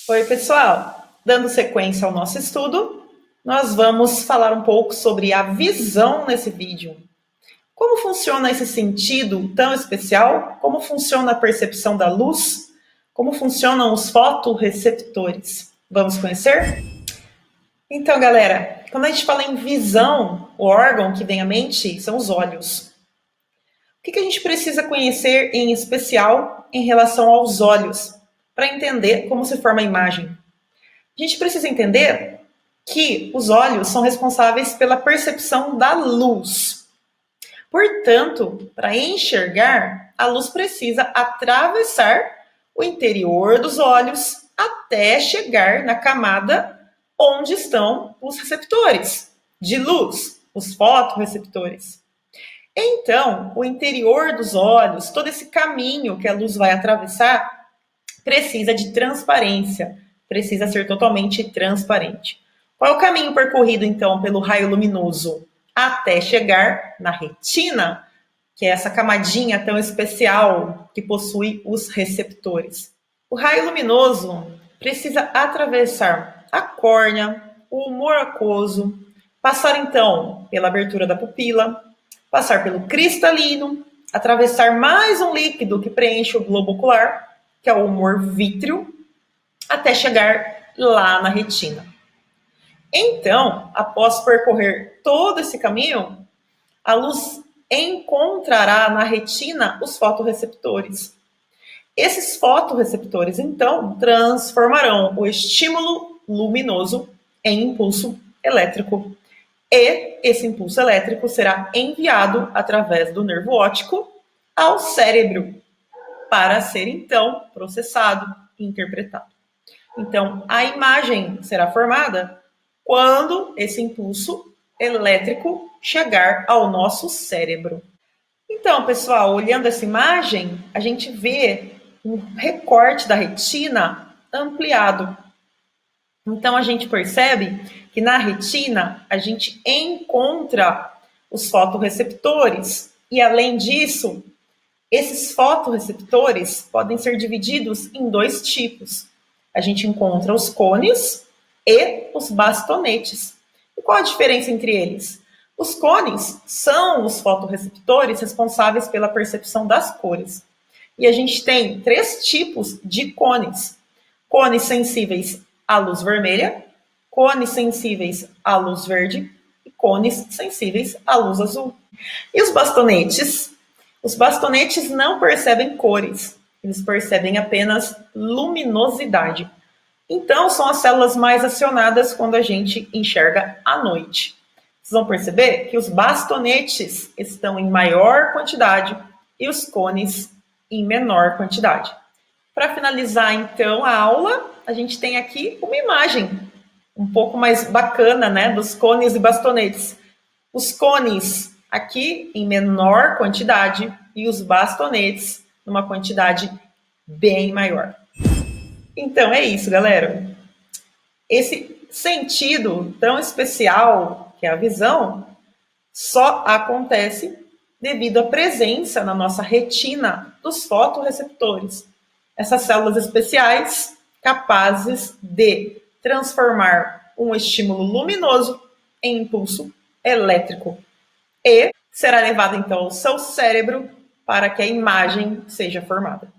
Oi, pessoal! Dando sequência ao nosso estudo, nós vamos falar um pouco sobre a visão nesse vídeo. Como funciona esse sentido tão especial? Como funciona a percepção da luz? Como funcionam os fotorreceptores? Vamos conhecer? Então, galera, quando a gente fala em visão, o órgão que vem à mente são os olhos. O que a gente precisa conhecer em especial em relação aos olhos para entender como se forma a imagem? A gente precisa entender que os olhos são responsáveis pela percepção da luz. Portanto, para enxergar, a luz precisa atravessar o interior dos olhos até chegar na camada onde estão os receptores de luz, os fotorreceptores. Então, o interior dos olhos, todo esse caminho que a luz vai atravessar, precisa de transparência, precisa ser totalmente transparente. Qual é o caminho percorrido, então, pelo raio luminoso? Até chegar na retina, que é essa camadinha tão especial que possui os receptores. O raio luminoso precisa atravessar a córnea, o humor aquoso, passar, então, pela abertura da pupila, passar pelo cristalino, atravessar mais um líquido que preenche o globo ocular, que é o humor vítreo, até chegar lá na retina. Então, após percorrer todo esse caminho, a luz encontrará na retina os fotorreceptores. Esses fotorreceptores, então, transformarão o estímulo luminoso em impulso elétrico. E esse impulso elétrico será enviado através do nervo óptico ao cérebro para ser, então, processado e interpretado. Então, a imagem será formada quando esse impulso elétrico chegar ao nosso cérebro. Então, pessoal, olhando essa imagem, a gente vê um recorte da retina ampliado. Então, a gente percebe que na retina a gente encontra os fotorreceptores e, além disso, esses fotorreceptores podem ser divididos em dois tipos. A gente encontra os cones e os bastonetes. E qual a diferença entre eles? Os cones são os fotorreceptores responsáveis pela percepção das cores. E a gente tem três tipos de cones. Cones sensíveis à luz vermelha, cones sensíveis à luz verde e cones sensíveis à luz azul. E os bastonetes? Os bastonetes não percebem cores, eles percebem apenas luminosidade. Então, são as células mais acionadas quando a gente enxerga à noite. Vocês vão perceber que os bastonetes estão em maior quantidade e os cones em menor quantidade. Para finalizar, então, a aula, a gente tem aqui uma imagem um pouco mais bacana, né, dos cones e bastonetes. Os cones aqui em menor quantidade e os bastonetes numa quantidade bem maior. Então é isso, galera. Esse sentido tão especial que é a visão só acontece devido à presença na nossa retina dos fotorreceptores. Essas células especiais capazes de transformar um estímulo luminoso em impulso elétrico e será levado então ao seu cérebro para que a imagem seja formada.